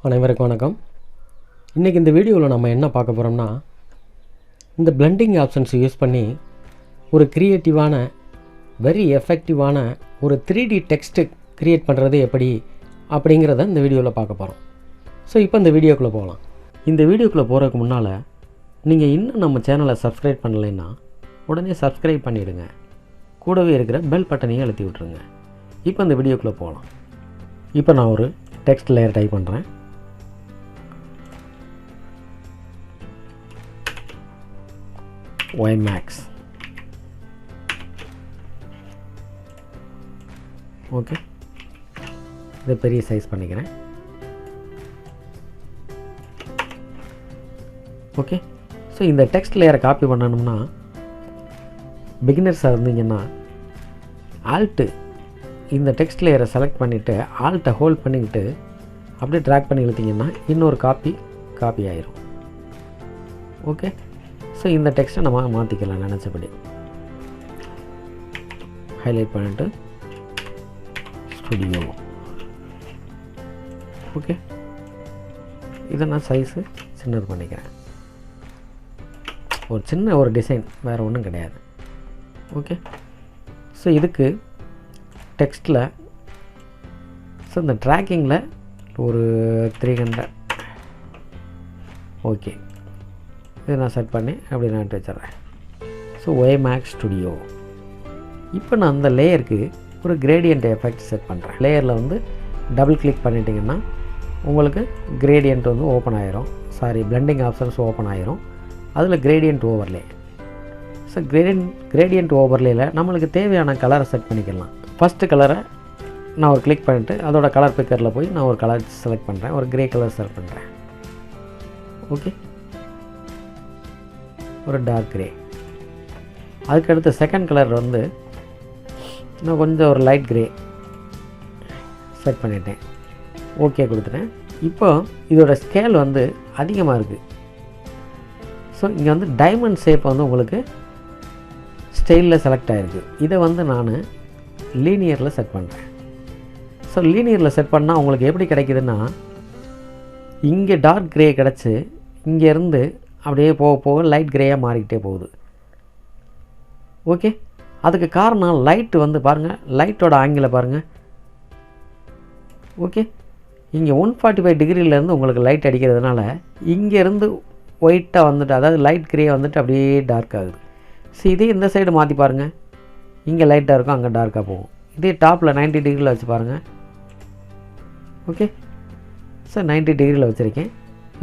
அனைவருக்கும் வணக்கம். இன்றைக்கி இந்த வீடியோவில் நம்ம என்ன பார்க்க போகிறோம்னா, இந்த பிளெண்டிங் ஆப்ஷன்ஸ் யூஸ் பண்ணி ஒரு க்ரியேட்டிவான வெரி எஃபெக்டிவான ஒரு 3D டெக்ஸ்ட்டு க்ரியேட் பண்ணுறது எப்படி அப்படிங்கிறத இந்த வீடியோவில் பார்க்க போகிறோம். ஸோ இப்போ இந்த வீடியோக்குள்ளே போகலாம். இந்த வீடியோக்குள்ளே போகிறதுக்கு முன்னால் நீங்கள் இன்னும் நம்ம சேனலை சப்ஸ்கிரைப் பண்ணலைன்னா உடனே சப்ஸ்கிரைப் பண்ணிவிடுங்க. கூடவே இருக்கிற பெல் பட்டனையும் அழுத்தி விட்ருங்க. இப்போ இந்த வீடியோக்குள்ளே போகலாம். இப்போ நான் ஒரு டெக்ஸ்ட் லேயர் டைப் பண்ணுறேன். YMAX. ஓகே, இதை பெரிய சைஸ் பண்ணிக்கிறேன். ஓகே, ஸோ இந்த டெக்ஸ்ட் லேயரை காப்பி பண்ணணும்னா பிகினர்ஸாக இருந்தீங்கன்னா ஆல்ட்டு இந்த டெக்ஸ்ட் லேயரை செலக்ட் பண்ணிவிட்டு ஆல்ட்டை ஹோல்ட் பண்ணிக்கிட்டு அப்படியே ட்ராக் பண்ணி இழுத்திங்கன்னா இன்னொரு காப்பி ஆயிரும். ஓகே, ஸோ இந்த டெக்ஸ்ட்டை நம்ம மாற்றிக்கலாம் நினச்சபடி. ஹைலைட் பண்ணிட்டு ஸ்டுடியோ. ஓகே, இதை நான் சைஸு சின்னது பண்ணிக்கிறேன். ஒரு சின்ன ஒரு டிசைன், வேறு ஒன்றும் கிடையாது. ஓகே, ஸோ இதுக்கு டெக்ஸ்ட்டில் ஸோ இந்த ட்ராக்கிங்கில் ஒரு 300. ஓகே, இதை நான் செட் பண்ணி அப்படி நான் வச்சிட்றேன். So YMAX studio. இப்போ நான் அந்த லேயருக்கு ஒரு கிரேடியன்ட் எஃபெக்ட் செட் பண்ணுறேன். லேயரில் வந்து டபுள் கிளிக் பண்ணிட்டீங்கன்னா உங்களுக்கு கிரேடியன்ட் வந்து ஓப்பன் ஆயிரும். பிளெண்டிங் ஆப்ஷன்ஸ் ஓப்பன் ஆயிரும். அதில் கிரேடியன்ட் ஓவர்லே. ஸோ கிரேடியன்ட் ஓவர்லேயில் நம்மளுக்கு தேவையான கலரை செட் பண்ணிக்கலாம். ஃபஸ்ட்டு கலரை நான் ஒரு கிளிக் பண்ணிவிட்டு அதோட கலர் பிக்கரில் போய் நான் ஒரு கலர் செலக்ட் பண்ணுறேன். ஒரு கிரே கலர் செலக்ட் பண்ணுறேன். ஓகே, ஒரு டார்க் கிரே. அதுக்கடுத்து செகண்ட் கலர் வந்து நான் கொஞ்சம் ஒரு லைட் கிரே செட் பண்ணிட்டேன். ஓகே கொடுத்துட்டேன். இப்போ இதோட ஸ்கேல் வந்து அதிகமாக இருக்குது. ஸோ இங்கே வந்து டைமண்ட் ஷேப் வந்து உங்களுக்கு ஸ்டைலில் செலக்ட் ஆகிருக்கு. இதை வந்து நான் லீனியரில் செட் பண்ணுறேன். ஸோ லீனியரில் செட் பண்ணால் உங்களுக்கு எப்படி கிடைக்குதுன்னா, இங்கே டார்க் கிரே கிடச்சி இங்கேருந்து அப்படியே போக லைட் கிரேயாக மாறிக்கிட்டே போகுது. ஓகே, அதுக்கு காரணம் லைட்டு வந்து பாருங்கள், லைட்டோட ஆங்கிளை பாருங்கள். ஓகே, இங்கே 145 டிகிரிலேருந்து உங்களுக்கு லைட் அடிக்கிறதுனால இங்கேருந்து ஒயிட்டாக வந்துட்டு, அதாவது லைட் கிரே வந்துட்டு அப்படியே டார்க் ஆகுது. ஸோ இதே இந்த சைடு மாற்றி பாருங்கள், இங்கே லைட்டாக இருக்கும், அங்கே டார்க்காக போகும். இதே டாப்பில் 90 டிகிரியில் வச்சு பாருங்கள். ஓகே, ஸோ 90 டிகிரியில் வச்சுருக்கேன்.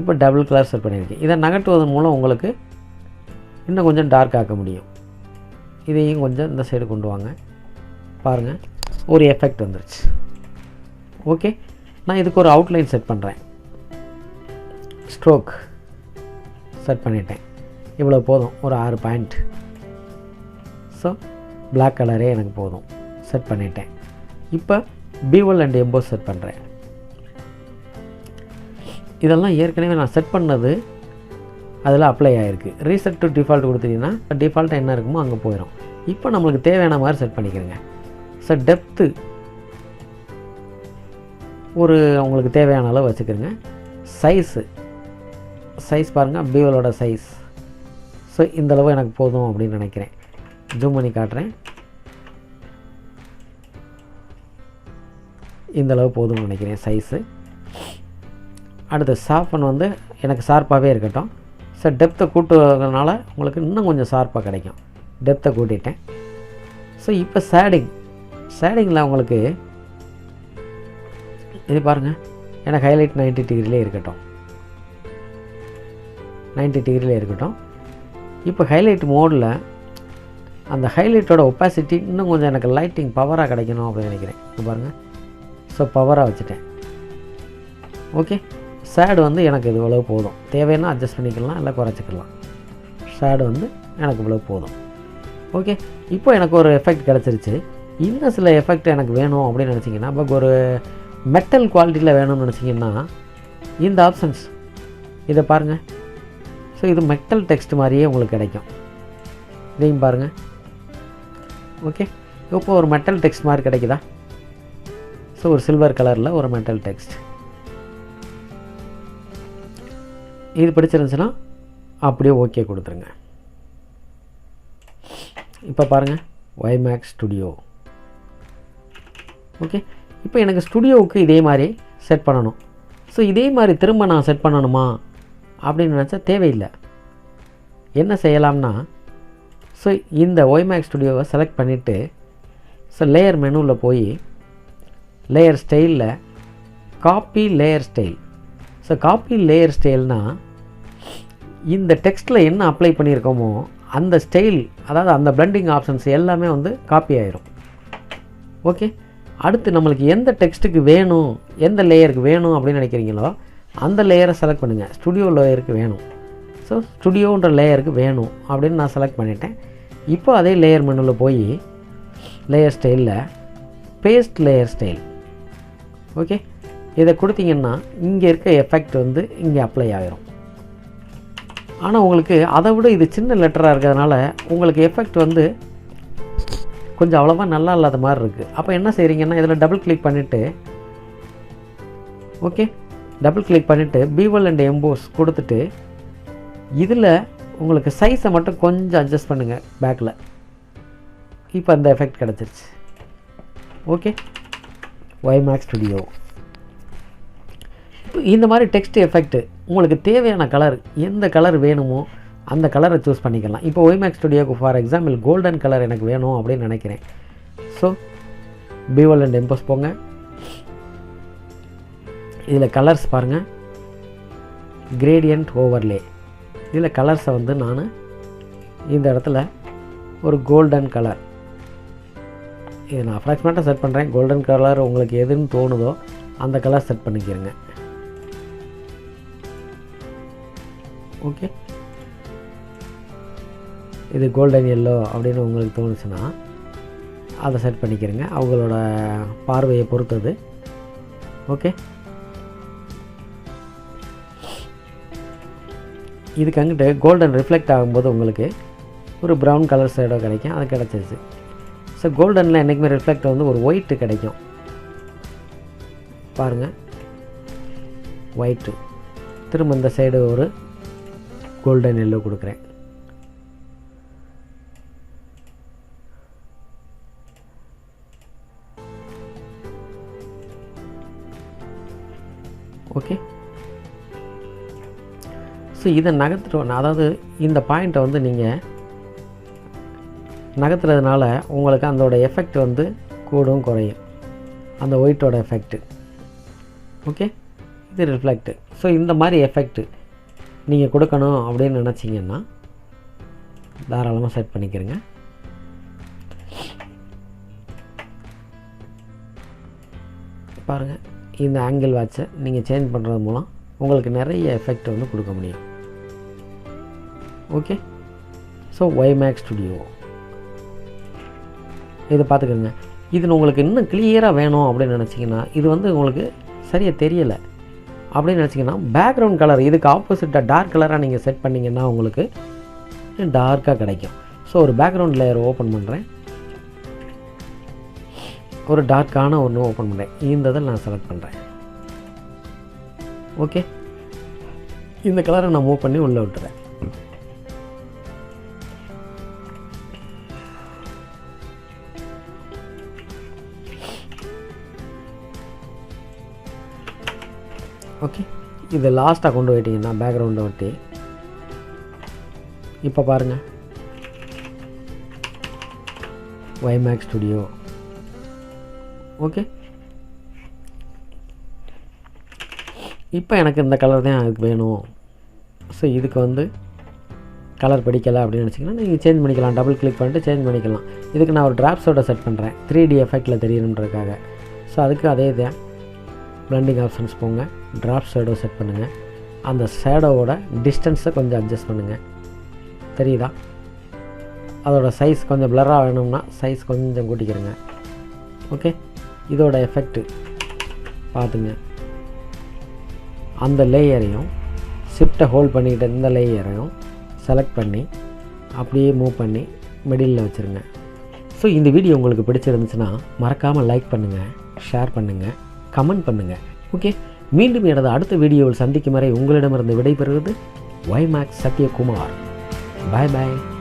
இப்போ டபுள் கலர் செட் பண்ணியிருக்கேன். இதை நகட்டுவதன் மூலம் உங்களுக்கு இன்னும் கொஞ்சம் டார்க் ஆக்க முடியும். இதையும் கொஞ்சம் இந்த சைடு கொண்டு வாங்க. பாருங்கள், ஒரு எஃபெக்ட் வந்துருச்சு. ஓகே, நான் இதுக்கு ஒரு அவுட்லைன் செட் பண்ணுறேன். ஸ்ட்ரோக் செட் பண்ணிட்டேன். இவ்வளோ போதும், ஒரு 6 பாயிண்ட். ஸோ பிளாக் கலரே எனக்கு போதும், செட் பண்ணிட்டேன். இப்போ பீவல் அண்ட் எம்போஸ் செட் பண்ணுறேன். இதெல்லாம் ஏற்கனவே நான் செட் பண்ணது அதில் அப்ளை ஆகிருக்கு. ரீசெட் டு டிஃபால்ட் கொடுத்தீங்கன்னா டிஃபால்ட்டாக என்ன இருக்குமோ அங்கே போயிடும். இப்போ நம்மளுக்கு தேவையான மாதிரி செட் பண்ணிக்கிறேங்க. ஸோ டெப்த்து ஒரு உங்களுக்கு தேவையான அளவு வச்சுக்கிறேங்க. சைஸ் பாருங்கள், பீவலோட சைஸ். ஸோ இந்தளவு எனக்கு போதும் அப்படின்னு நினைக்கிறேன். ஜூம் பண்ணி காட்டுறேன். இந்தளவு போதும்னு நினைக்கிறேன் சைஸு. அடுத்து ஷார்ப்பன் வந்து எனக்கு ஷார்ப்பாகவே இருக்கட்டும். ஸோ டெப்த்தை கூட்டுறதுனால உங்களுக்கு இன்னும் கொஞ்சம் ஷார்ப்பாக கிடைக்கும். டெப்த்தை கூட்டிட்டேன். ஸோ இப்போ ஷேடிங்கில் உங்களுக்கு இது பாருங்கள், எனக்கு ஹைலைட் 90 டிகிரிலே இருக்கட்டும். 90 டிகிரிலே இருக்கட்டும். இப்போ ஹைலைட் மோடில் அந்த ஹைலைட்டோட ஒப்பாசிட்டி இன்னும் கொஞ்சம் எனக்கு லைட்டிங் பவராக கிடைக்கணும் அப்படின்னு நினைக்கிறேன். இது பாருங்கள், ஸோ பவராக வச்சுட்டேன். ஓகே, ஷேடு வந்து எனக்கு இது இவ்வளோ போதும். தேவைன்னா அட்ஜஸ்ட் பண்ணிக்கலாம், இல்லை குறைச்சிக்கலாம். ஷேடு வந்து எனக்கு இவ்வளோ போதும். ஓகே, இப்போ எனக்கு ஒரு எஃபெக்ட் கிடச்சிருச்சு. இன்னும் சில எஃபெக்ட் எனக்கு வேணும் அப்படின்னு நினச்சிங்கன்னா, இப்போ ஒரு மெட்டல் குவாலிட்டியில் வேணும்னு நினச்சிங்கன்னா இந்த ஆப்ஷன்ஸ் இதை பாருங்கள். ஸோ இது மெட்டல் டெக்ஸ்ட் மாதிரியே உங்களுக்கு கிடைக்கும். இதையும் பாருங்கள். ஓகே, இப்போ ஒரு மெட்டல் டெக்ஸ்ட் மாதிரி கிடைக்குதா? ஸோ ஒரு சில்வர் கலரில் ஒரு மெட்டல் டெக்ஸ்ட். இது பிடிச்சிருந்துச்சுன்னா அப்படியே ஓகே கொடுத்துருங்க. இப்போ பாருங்கள் YMAX ஸ்டுடியோ. ஓகே, இப்போ எனக்கு ஸ்டுடியோவுக்கு இதே மாதிரி செட் பண்ணணும். ஸோ இதே மாதிரி திரும்ப நான் செட் பண்ணணுமா அப்படின்னு நினச்சா தேவையில்லை. என்ன செய்யலாம்னா, ஸோ இந்த YMAX ஸ்டுடியோவை செலக்ட் பண்ணிவிட்டு ஸோ லேயர் மெனுவில் போய் லேயர் ஸ்டைலில் copy layer style. So copy layer ஸ்டைல்னால் இந்த டெக்ஸ்ட்டில் என்ன அப்ளை பண்ணியிருக்கோமோ அந்த ஸ்டைல், அதாவது அந்த பிளெண்டிங் ஆப்ஷன்ஸ் எல்லாமே வந்து காப்பி ஆயிரும். ஓகே, அடுத்து நம்மளுக்கு எந்த டெக்ஸ்ட்டுக்கு வேணும், எந்த லேயருக்கு வேணும் அப்படின்னு நினைக்கிறீங்களோ அந்த லேயரை செலக்ட் பண்ணுங்கள். ஸ்டுடியோ லேயருக்கு வேணும், ஸோ ஸ்டுடியோன்ற லேயருக்கு வேணும் அப்படின்னு நான் செலக்ட் பண்ணிட்டேன். இப்போ அதே லேயர் மெனுவில் போய் லேயர் ஸ்டைலில் பேஸ்ட் லேயர் ஸ்டைல். ஓகே, இதை கொடுத்தீங்கன்னா இங்கே இருக்க எஃபெக்ட் வந்து இங்கே அப்ளை ஆகிரும். ஆனால் உங்களுக்கு அதை விட இது சின்ன லெட்டராக இருக்கிறதுனால உங்களுக்கு எஃபெக்ட் வந்து கொஞ்சம் அவ்வளோவா நல்லா இல்லாத மாதிரி இருக்குது. அப்போ என்ன செய்கிறீங்கன்னா, இதில் டபுள் கிளிக் பண்ணிவிட்டு ஓகே டபுள் கிளிக் பண்ணிவிட்டு பீவல் அண்ட் எம்போஸ் கொடுத்துட்டு இதில் உங்களுக்கு சைஸை மட்டும் கொஞ்சம் அட்ஜஸ்ட் பண்ணுங்கள் பேக்கில். இப்போ அந்த எஃபெக்ட் கிடச்சிருச்சு. Okay, YMAX studio. இப்போ இந்த மாதிரி டெக்ஸ்ட் எஃபெக்ட்டு உங்களுக்கு தேவையான கலர், எந்த கலர் வேணுமோ அந்த கலரை சூஸ் பண்ணிக்கலாம். இப்போ YMAX ஸ்டுடியோக்கு ஃபார் எக்ஸாம்பிள் கோல்டன் கலர் எனக்கு வேணும் அப்படின்னு நினைக்கிறேன். ஸோ பீவல் அண்ட் எம்போஸ் போங்க. இதில் கலர்ஸ் பாருங்கள், கிரேடியன்ட் ஓவர்லே. இதில் கலர்ஸை வந்து நான் இந்த இடத்துல ஒரு கோல்டன் கலர், இது நான் அப்ராக்சிமேட்டாக செட் பண்ணுறேன். கோல்டன் கலர் உங்களுக்கு எதுன்னு தோணுதோ அந்த கலர் செட் பண்ணிக்கிறேங்க. ஓகே, இது கோல்டன் எல்லோ அப்படின்னு உங்களுக்கு தோணுச்சுன்னா அதை செட் பண்ணிக்கிறேங்க, அவங்களோட பார்வையை பொறுத்தது. ஓகே, இதுக்கு அங்கிட்டு கோல்டன் ரிஃப்ளெக்ட் ஆகும்போது உங்களுக்கு ஒரு ப்ரௌன் கலர் ஷேடோ கிடைக்கும், அது கிடச்சிருச்சு. ஸோ கோல்டனில் என்றைக்குமே ரிஃப்ளெக்ட் வந்து ஒரு ஒயிட்டு கிடைக்கும் பாருங்கள், ஒயிட்டு. திரும்ப இந்த சைடு ஒரு கோல்டன் எல்லோ கொடுக்குறேன். ஓகே, ஸோ இதை நகர்த்துட்டு, அதாவது இந்த பாயிண்ட்டை வந்து நீங்கள் நகர்த்துறதுனால உங்களுக்கு அதோட எஃபெக்ட் வந்து கூடும் குறையும், அந்த ஒயிட்டோட எஃபெக்ட்டு. ஓகே, இது ரிஃப்ளெக்ட்டு. ஸோ இந்த மாதிரி எஃபெக்ட்டு நீங்கள் கொடுக்கணும் அப்படின்னு நினச்சிங்கன்னா தாராளமாக செட் பண்ணிக்கிறங்க. பாருங்கள், இந்த ஆங்கிள் வாட்சை நீங்கள் சேஞ்ச் பண்ணுறது மூலம் உங்களுக்கு நிறைய எஃபெக்ட் வந்து கொடுக்க முடியும். ஓகே, ஸோ YMAX ஸ்டுடியோ இதை பார்த்துக்கோங்க. இது உங்களுக்கு இன்னும் கிளியராக வேணும் அப்படின்னு நினச்சிங்கன்னா, இது வந்து உங்களுக்கு சரியாக தெரியலை அப்படின்னு நினச்சிங்கன்னா பேக்ரவுண்ட் கலர் இதுக்கு ஆப்போசிட்டாக டார்க் கலராக நீங்கள் செட் பண்ணிங்கன்னா உங்களுக்கு டார்க்காக கிடைக்கும். ஸோ ஒரு பேக்ரவுண்ட் லேயர் ஓப்பன் பண்ணுறேன், ஒரு டார்க்கான ஒன்று ஓப்பன் பண்ணுறேன், இந்த இதில் நான் செலக்ட் பண்ணுறேன். ஓகே, இந்த கலரை நான் மூவ் பண்ணி உள்ளே விட்டுறேன். ஓகே, இது லாஸ்ட்டாக கொண்டு போயிட்டீங்கன்னா பேக்ரவுண்டை ஒட்டி இப்போ பாருங்கள் YMAX ஸ்டுடியோ. ஓகே, இப்போ எனக்கு இந்த கலர் தான் அதுக்கு வேணும். ஸோ இதுக்கு வந்து கலர் பிடிக்கலை அப்படின்னு நினச்சிங்கன்னா நீங்கள் சேஞ்ச் பண்ணிக்கலாம், டபுள் கிளிக் பண்ணிட்டு சேஞ்ச் பண்ணிக்கலாம். இதுக்கு நான் ஒரு டிராப்ஸோட செட் பண்ணுறேன் 3D எஃபெக்டில் தெரியணுன்றதுக்காக. ஸோ அதுக்கு அதே தான் பிளெண்டிங் ஆப்ஷன்ஸ் போங்க, ட்ராப் ஷேடோ செட் பண்ணுங்கள். அந்த ஷேடோவோட டிஸ்டன்ஸை கொஞ்சம் அட்ஜஸ்ட் பண்ணுங்கள், தெரியுதா? அதோட சைஸ் கொஞ்சம் பிளராக வேணும்னா சைஸ் கொஞ்சம் கூட்டிக்கிறேங்க. ஓகே, இதோட எஃபெக்ட்டு பார்த்துங்க. அந்த லேயரையும் ஷிஃப்ட்டை ஹோல்ட் பண்ணிக்கிட்டு இந்த லேயரையும் செலக்ட் பண்ணி அப்படியே மூவ் பண்ணி மிடில் வச்சுருங்க. ஸோ இந்த வீடியோ உங்களுக்கு பிடிச்சிருந்துச்சுன்னா மறக்காமல் லைக் பண்ணுங்கள், ஷேர் பண்ணுங்கள், கமெண்ட் பண்ணுங்கள். ஓகே, மீண்டும் எனது அடுத்த வீடியோவில் சந்திக்கும் வரை உங்களிடமிருந்து விடைபெறுவது வைமேக்ஸ் சத்யகுமார். பாய் பாய்.